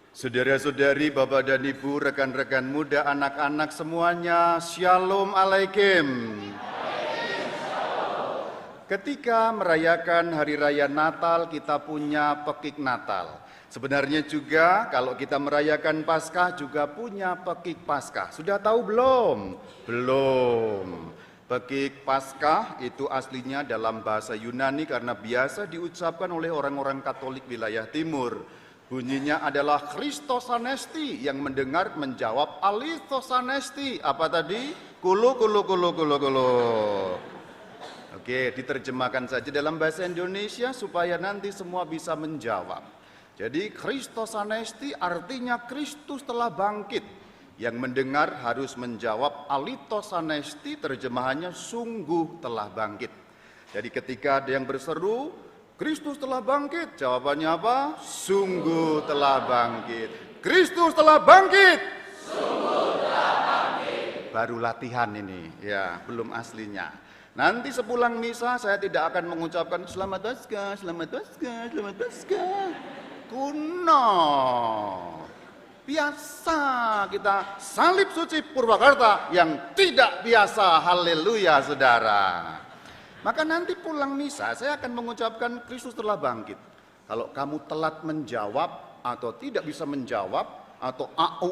Saudara-saudari, Bapak dan Ibu, rekan-rekan muda, anak-anak semuanya, Shalom Alaikum. Ketika merayakan Hari Raya Natal, kita punya pekik Natal. Sebenarnya juga kalau kita merayakan Paskah juga punya pekik Paskah. Sudah tahu belum? Belum. Pekik Paskah itu aslinya dalam bahasa Yunani karena biasa diucapkan oleh orang-orang Katolik wilayah timur. Bunyinya adalah Christos Anesti, yang mendengar menjawab Alithos Anesti. Apa tadi? Kulu. Oke, diterjemahkan saja dalam bahasa Indonesia supaya nanti semua bisa menjawab. Jadi Christos Anesti artinya Kristus telah bangkit. Yang mendengar harus menjawab Alithos Anesti, terjemahannya sungguh telah bangkit. Jadi ketika ada yang berseru, Kristus telah bangkit, jawabannya apa? Sungguh telah bangkit. Kristus telah bangkit. Sungguh telah bangkit. Baru latihan ini, ya, belum aslinya. Nanti sepulang misa saya tidak akan mengucapkan selamat Paskah, selamat Paskah, selamat Paskah. Kuno. Biasa kita salib suci Purwakarta yang tidak biasa. Haleluya, saudara. Maka nanti pulang misa saya akan mengucapkan Kristus telah bangkit. Kalau kamu telat menjawab atau tidak bisa menjawab atau au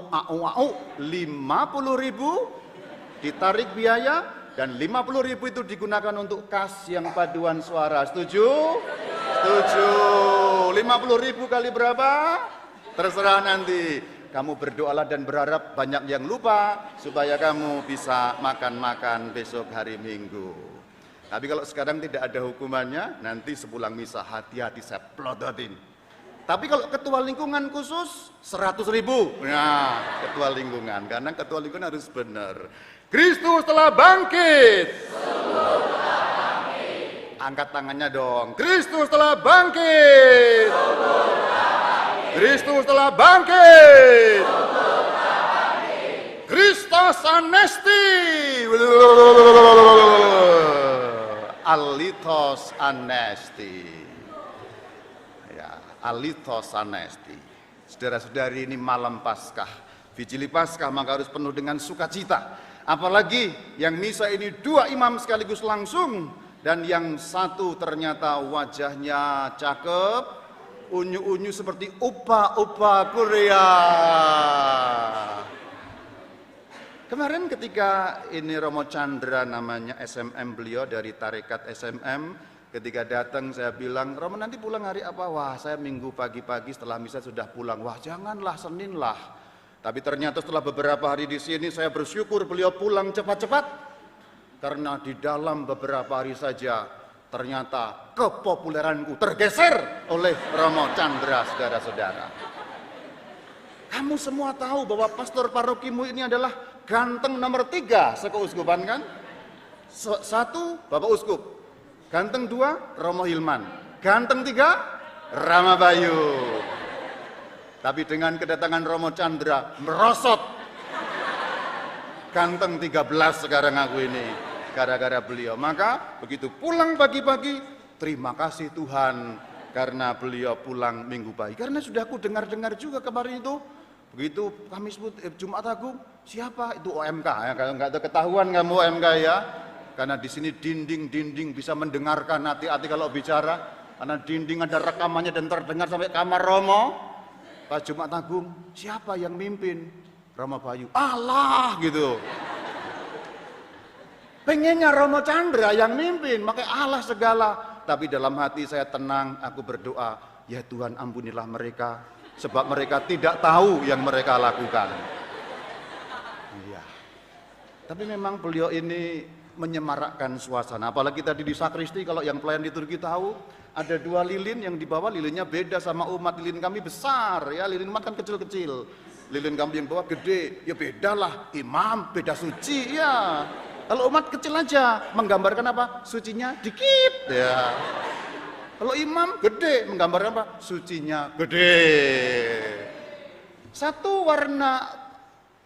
50.000 ditarik biaya dan 50.000 itu digunakan untuk kas yang paduan suara. Setuju? Setuju. 50.000 kali berapa? Terserah nanti. Kamu berdoalah dan berharap banyak yang lupa supaya kamu bisa makan-makan besok hari Minggu. Tapi kalau sekarang tidak ada hukumannya, nanti sepulang misa hati-hati saya plodotin. Tapi kalau ketua lingkungan khusus 100.000. Nah, ketua lingkungan, karena ketua lingkungan harus benar. Kristus telah bangkit. Angkat tangannya dong. Kristus telah bangkit. Kristus telah bangkit. Christos Anesti. Alithos Anesti. Ya, Alithos Anesti. Saudara-saudari, ini malam Paskah, Vigili Paskah, maka harus penuh dengan sukacita. Apalagi yang misa ini 2 imam sekaligus langsung, dan yang satu ternyata wajahnya cakep, unyu-unyu seperti upa-upa Korea. Kemarin ketika ini Romo Chandra, namanya SMM beliau dari Tarekat SMM, ketika datang saya bilang, Romo nanti pulang hari apa? Wah, saya Minggu pagi-pagi setelah misa sudah pulang. Wah, janganlah, Senin lah. Tapi ternyata setelah beberapa hari di sini saya bersyukur beliau pulang cepat-cepat, karena di dalam beberapa hari saja ternyata kepopuleranku tergeser oleh Romo Chandra, saudara-saudara. Kamu semua tahu bahwa pastor parokimu ini adalah ganteng nomor 3 sekeuskupan kan? 1 Bapak Uskup, ganteng 2 Romo Hilman, ganteng 3 Rama Bayu. Tapi dengan kedatangan Romo Chandra merosot, ganteng 13 sekarang aku ini gara-gara beliau. Maka begitu pulang pagi-pagi, terima kasih Tuhan karena beliau pulang Minggu pagi. Karena sudah aku dengar-dengar juga kemarin itu, begitu Kamis Jumat Agung, siapa itu OMK ya? Kalau nggak ada ketahuan kamu OMK ya, karena di sini dinding bisa mendengarkan, hati-hati kalau bicara, karena dinding ada rekamannya dan terdengar sampai kamar Romo. Pas Jumat Agung, siapa yang mimpin? Rama Bayu. Allah gitu. Pengennya Romo Chandra yang mimpin, makanya Allah segala. Tapi dalam hati saya tenang, aku berdoa, ya Tuhan ampunilah mereka, sebab mereka tidak tahu yang mereka lakukan. Iya. Tapi memang beliau ini menyemarakkan suasana. Apalagi tadi di sakristi, kalau yang pelayan liturgi tahu, ada 2 lilin yang di bawah, lilinnya beda sama umat. Lilin kami besar ya, lilin umat kan kecil-kecil. Lilin kami yang bawah gede, ya bedalah, imam beda suci ya. Kalau umat kecil aja, menggambarkan apa? Sucinya dikit ya. Kalau imam gede, menggambarkan apa? Sucinya gede. 1 warna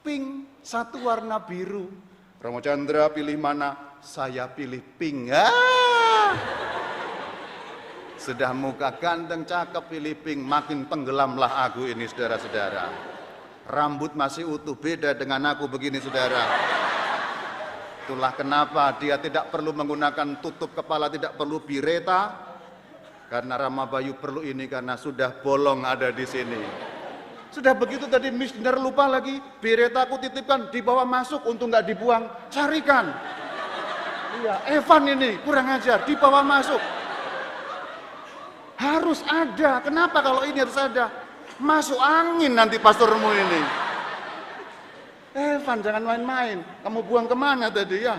pink, 1 warna biru. Romo Chandra pilih mana? Saya pilih pink. Sudah muka ganteng, cakep, Filiping, makin tenggelamlah aku ini, saudara-saudara. Rambut masih utuh, beda dengan aku begini, saudara. Itulah kenapa dia tidak perlu menggunakan tutup kepala, tidak perlu bireta. Karena Rama Bayu perlu ini karena sudah bolong ada di sini. Sudah begitu tadi missioner lupa lagi, bireta aku titipkan, dibawa masuk untuk nggak dibuang, carikan. Iya, Evan ini kurang ajar, dibawa masuk. Harus ada. Kenapa kalau ini harus ada? Masuk angin nanti pastormu ini. Evan, jangan main-main. Kamu buang kemana tadi ya?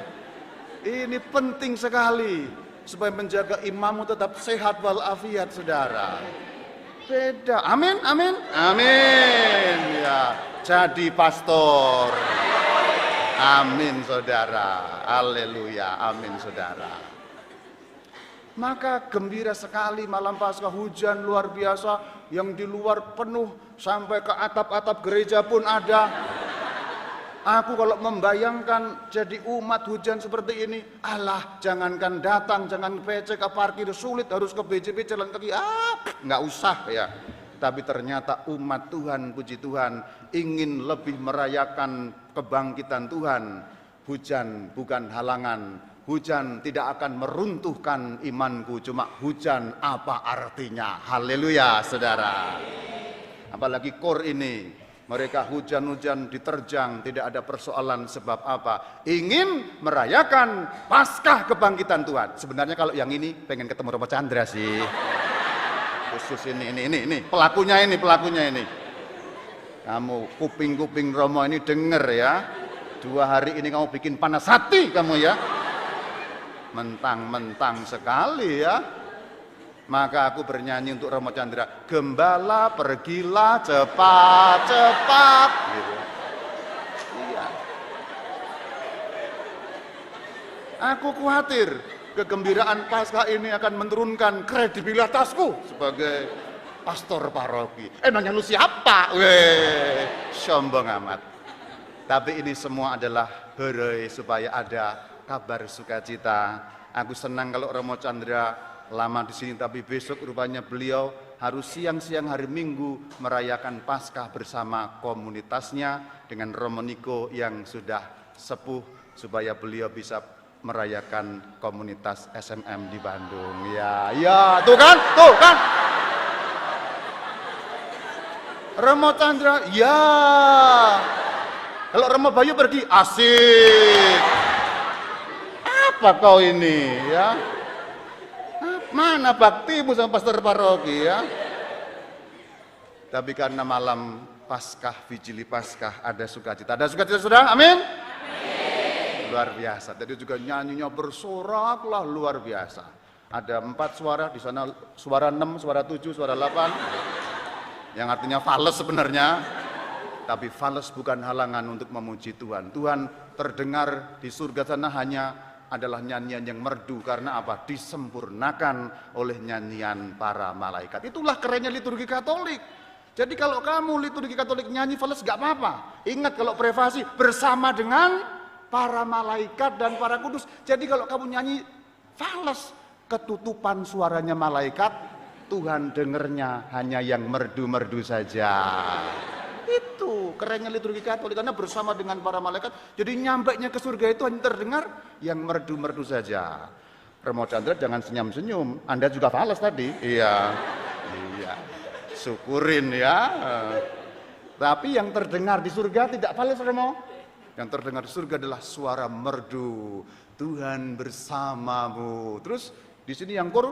Ini penting sekali supaya menjaga imammu tetap sehat walafiat, saudara. Beda. Amin, amin, amin. Ya, jadi pastor. Amin, saudara. Haleluya. Amin, saudara. Maka gembira sekali malam Paskah, hujan luar biasa, yang di luar penuh sampai ke atap-atap gereja pun ada. Aku kalau membayangkan jadi umat hujan seperti ini, alah jangankan datang, jangan PC ke parkir sulit, harus ke BJP jalan kaki, nggak usah ya. Tapi ternyata umat Tuhan, puji Tuhan, ingin lebih merayakan kebangkitan Tuhan. Hujan bukan halangan. Hujan tidak akan meruntuhkan imanku, cuma hujan apa artinya? Haleluya, saudara. Apalagi kor ini, mereka hujan-hujan diterjang, tidak ada persoalan sebab apa? Ingin merayakan Paskah kebangkitan Tuhan. Sebenarnya kalau yang ini pengen ketemu Romo Chandra sih. Khusus ini pelakunya ini. Kamu kuping-kuping Romo ini denger ya. 2 hari ini kamu bikin panas hati kamu ya. Mentang-mentang sekali ya. Maka aku bernyanyi untuk Romo Chandra, gembala pergilah cepat-cepat gitu. Iya. Aku khawatir kegembiraan Paskah ini akan menurunkan kredibilitasku sebagai pastor paroki. Emangnya lu siapa? Weh, sombong amat. Tapi ini semua adalah berai supaya ada kabar sukacita. Aku senang kalau Romo Chandra lama di sini, tapi besok rupanya beliau harus siang-siang hari Minggu merayakan Paskah bersama komunitasnya dengan Romo Niko yang sudah sepuh, supaya beliau bisa merayakan komunitas SMM di Bandung. Ya, tuh kan? Romo Chandra, ya. Kalau Romo Bayu pergi, asik. Apa kau ini ya? Mana baktimu sama pastor paroki ya? Tapi karena malam Paskah, Vigili Paskah, ada sukacita. Ada sukacita sudah? Amin? Amin. Luar biasa. Tadi juga nyanyinya bersorak lah, luar biasa. Ada 4 suara, di sana suara 6, suara 7, suara 8. Yang artinya fales sebenarnya. Tapi fales bukan halangan untuk memuji Tuhan. Tuhan terdengar di surga sana hanya adalah nyanyian yang merdu. Karena apa? Disempurnakan oleh nyanyian para malaikat. Itulah kerennya liturgi Katolik. Jadi kalau kamu liturgi Katolik nyanyi fales gak apa-apa. Ingat kalau privasi bersama dengan para malaikat dan para kudus. Jadi kalau kamu nyanyi fales, ketutupan suaranya malaikat, Tuhan dengernya hanya yang merdu-merdu saja. Itu kerennya liturgi Katolik, karena bersama dengan para malaikat. Jadi nyampainya ke surga itu hanya terdengar yang merdu-merdu saja. Romo Chandra jangan senyum-senyum, Anda juga fales tadi. Iya, syukurin ya. Tapi yang terdengar di surga tidak fales, Romo. Yang terdengar di surga adalah suara merdu, Tuhan bersamamu. Terus di sini yang kor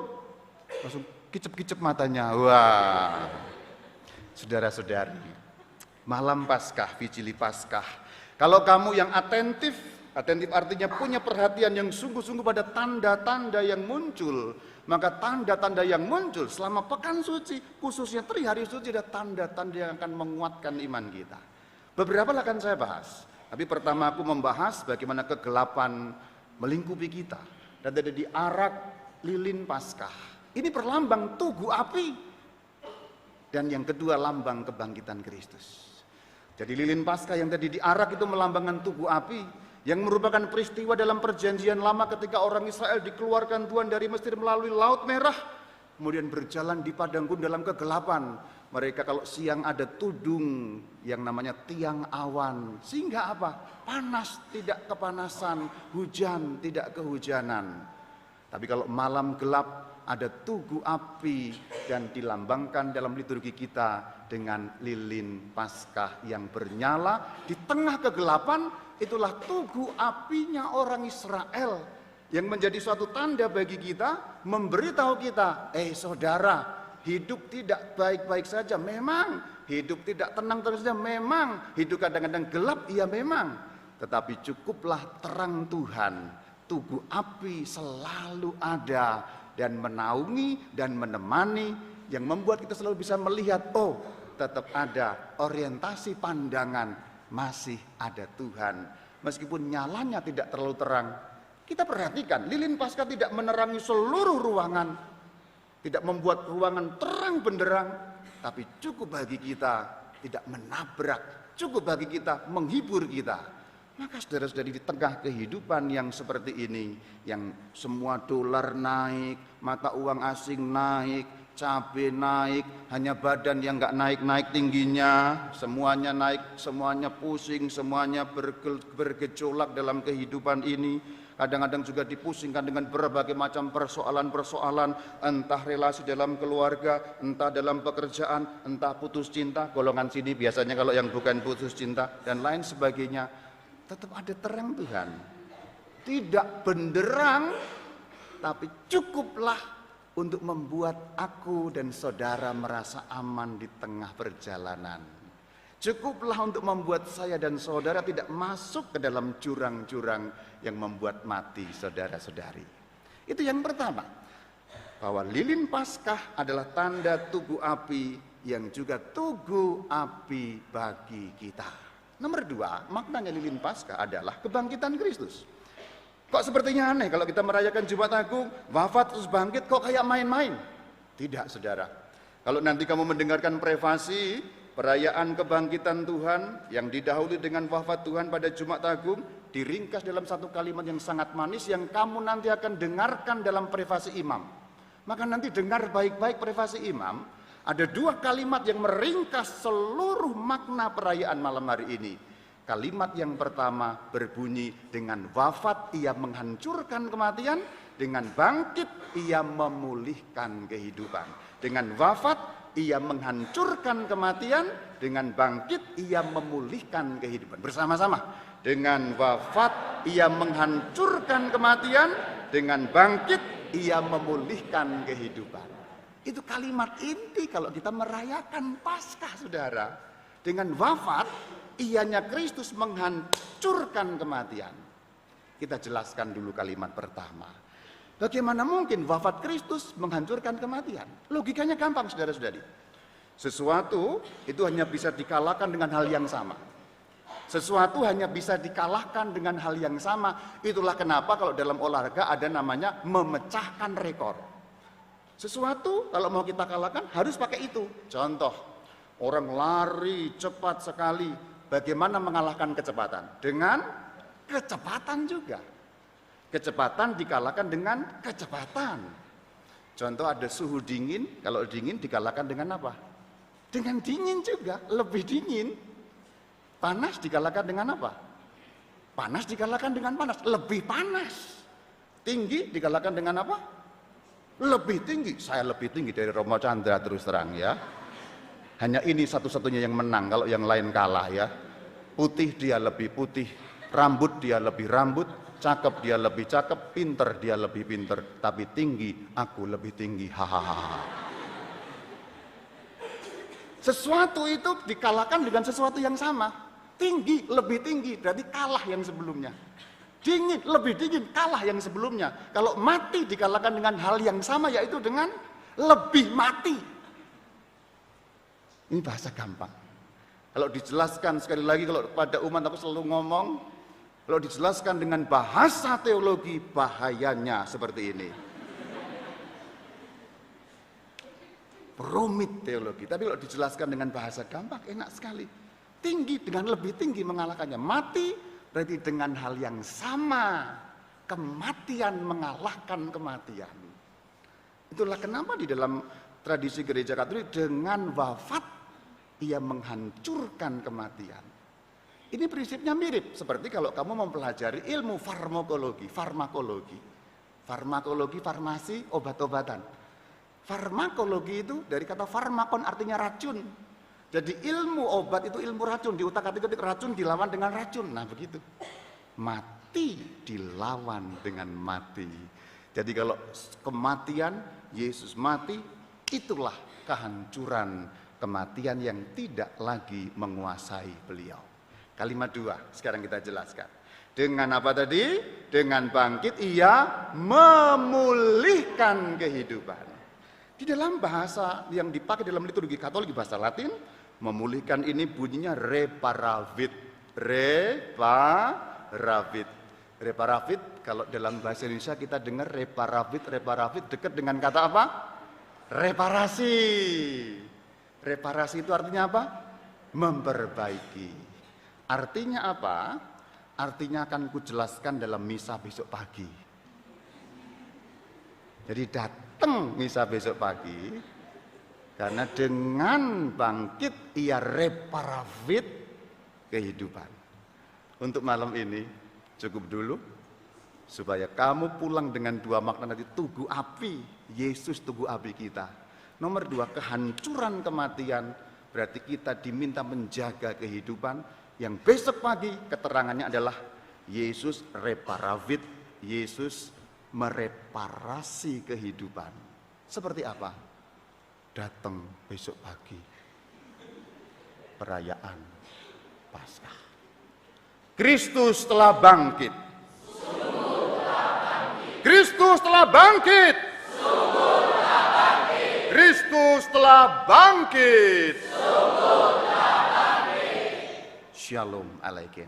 langsung kicep-kicep matanya. Wah, saudara-saudari, malam Paskah, Vigili Paskah. Kalau kamu yang atentif artinya punya perhatian yang sungguh-sungguh pada tanda-tanda yang muncul, maka tanda-tanda yang muncul selama pekan suci, khususnya 3 hari suci, ada tanda-tanda yang akan menguatkan iman kita. Beberapa akan saya bahas. Tapi pertama aku membahas bagaimana kegelapan melingkupi kita. Dan ada di arak lilin Paskah. Ini perlambang tugu api. Dan yang kedua lambang kebangkitan Kristus. Jadi lilin Paskah yang tadi diarak itu melambangkan tugu api, yang merupakan peristiwa dalam perjanjian lama ketika orang Israel dikeluarkan Tuhan dari Mesir melalui Laut Merah. kemudian berjalan di padang gurun dalam kegelapan. Mereka kalau siang ada tudung yang namanya tiang awan. Sehingga apa? Panas tidak kepanasan, hujan tidak kehujanan. Tapi kalau malam gelap ada tugu api dan dilambangkan dalam liturgi kita dengan lilin Paskah yang bernyala di tengah kegelapan. Itulah tugu apinya orang Israel yang menjadi suatu tanda bagi kita, memberitahu kita, saudara, hidup tidak baik-baik saja, memang. Hidup tidak tenang-tenang saja, memang. Hidup kadang-kadang gelap, iya memang. Tetapi cukuplah terang Tuhan, tugu api selalu ada dan menaungi dan menemani, yang membuat kita selalu bisa melihat, tetap ada orientasi pandangan, masih ada Tuhan. Meskipun nyalanya tidak terlalu terang, kita perhatikan, lilin Paskah tidak menerangi seluruh ruangan, tidak membuat ruangan terang benderang, tapi cukup bagi kita tidak menabrak, cukup bagi kita menghibur kita. Maka saudara-saudari, di tengah kehidupan yang seperti ini, yang semua dolar naik, mata uang asing naik, cabai naik, hanya badan yang nggak naik-naik tingginya, semuanya naik, semuanya pusing, semuanya bergejolak dalam kehidupan ini. Kadang-kadang juga dipusingkan dengan berbagai macam persoalan-persoalan, entah relasi dalam keluarga, entah dalam pekerjaan, entah putus cinta, golongan sini biasanya kalau yang bukan putus cinta, dan lain sebagainya. Tetap ada terang Tuhan. Tidak benderang, tapi cukuplah untuk membuat aku dan saudara merasa aman di tengah perjalanan. Cukuplah untuk membuat saya dan saudara tidak masuk ke dalam jurang-jurang yang membuat mati saudara-saudari. Itu yang pertama, bahwa lilin Paskah adalah tanda tugu api yang juga tugu api bagi kita. Nomor dua, maknanya lilin Paskah adalah kebangkitan Kristus. Kok sepertinya aneh kalau kita merayakan Jumat Agung, wafat terus bangkit, kok kayak main-main? Tidak, saudara. Kalau nanti kamu mendengarkan prefasi perayaan kebangkitan Tuhan yang didahului dengan wafat Tuhan pada Jumat Agung, diringkas dalam satu kalimat yang sangat manis yang kamu nanti akan dengarkan dalam prefasi imam. Maka nanti dengar baik-baik prefasi imam, ada dua kalimat yang meringkas seluruh makna perayaan malam hari ini. Kalimat yang pertama berbunyi, dengan wafat ia menghancurkan kematian, dengan bangkit ia memulihkan kehidupan. Dengan wafat ia menghancurkan kematian, dengan bangkit ia memulihkan kehidupan. Bersama-sama, dengan wafat ia menghancurkan kematian, dengan bangkit ia memulihkan kehidupan. Itu kalimat inti kalau kita merayakan Paskah, saudara. Dengan wafat, ianya Kristus menghancurkan kematian. Kita jelaskan dulu kalimat pertama. Bagaimana mungkin wafat Kristus menghancurkan kematian? Logikanya gampang, saudara-saudari. Sesuatu itu hanya bisa dikalahkan dengan hal yang sama. Sesuatu hanya bisa dikalahkan dengan hal yang sama. Itulah kenapa kalau dalam olahraga ada namanya memecahkan rekor. Sesuatu kalau mau kita kalahkan harus pakai itu. Contoh, orang lari cepat sekali. Bagaimana mengalahkan kecepatan? Dengan kecepatan juga. Kecepatan dikalahkan dengan kecepatan. Contoh, ada suhu dingin, kalau dingin dikalahkan dengan apa? Dengan dingin juga, lebih dingin. Panas dikalahkan dengan apa? Panas dikalahkan dengan panas, lebih panas. Tinggi dikalahkan dengan apa? Lebih tinggi. Saya lebih tinggi dari Romo Chandra, terus terang ya. Hanya ini satu-satunya yang menang, kalau yang lain kalah ya. Putih dia lebih putih, rambut dia lebih rambut, cakep dia lebih cakep, pinter dia lebih pinter, tapi tinggi aku lebih tinggi. Hahaha. Sesuatu itu dikalahkan dengan sesuatu yang sama. Tinggi lebih tinggi berarti kalah yang sebelumnya. Dingin lebih dingin kalah yang sebelumnya. Kalau mati dikalahkan dengan hal yang sama, yaitu dengan lebih mati. Ini bahasa gampang. Kalau dijelaskan sekali lagi, kalau pada umat aku selalu ngomong, kalau dijelaskan dengan bahasa teologi, bahayanya seperti ini. Rumit teologi, tapi kalau dijelaskan dengan bahasa gampang, enak sekali. Tinggi dengan lebih tinggi mengalahkannya. Mati berarti dengan hal yang sama. Kematian mengalahkan kematian. Itulah kenapa di dalam tradisi gereja Katolik dengan wafat ia menghancurkan kematian. Ini prinsipnya mirip seperti kalau kamu mempelajari ilmu farmakologi, farmasi, obat-obatan. Farmakologi itu dari kata farmakon artinya racun. Jadi ilmu obat itu ilmu racun, diutak-atik racun dilawan dengan racun. Nah begitu. Mati dilawan dengan mati. Jadi kalau kematian, Yesus mati, itulah kehancuran kematian yang tidak lagi menguasai beliau. Kalimat 2, sekarang kita jelaskan. Dengan apa tadi? Dengan bangkit ia memulihkan kehidupan. Di dalam bahasa yang dipakai dalam liturgi Katolik, bahasa Latin, memulihkan ini bunyinya reparavit. Reparavit, kalau dalam bahasa Indonesia kita dengar reparavit dekat dengan kata apa? Reparasi. Reparasi itu artinya apa? Memperbaiki. Artinya apa? Artinya akan kujelaskan dalam misa besok pagi. Jadi datang misa besok pagi, karena dengan bangkit ia reparavit kehidupan. Untuk malam ini cukup dulu, supaya kamu pulang dengan 2 makna tadi. Tugu api, Yesus tugu api kita. Nomor 2, kehancuran kematian, berarti kita diminta menjaga kehidupan. Yang besok pagi keterangannya adalah Yesus reparavit, Yesus mereparasi kehidupan. Seperti apa? Datang besok pagi, perayaan Paskah. Kristus telah bangkit. Kristus telah bangkit. Kristus telah bangkit. Shalom alaikum.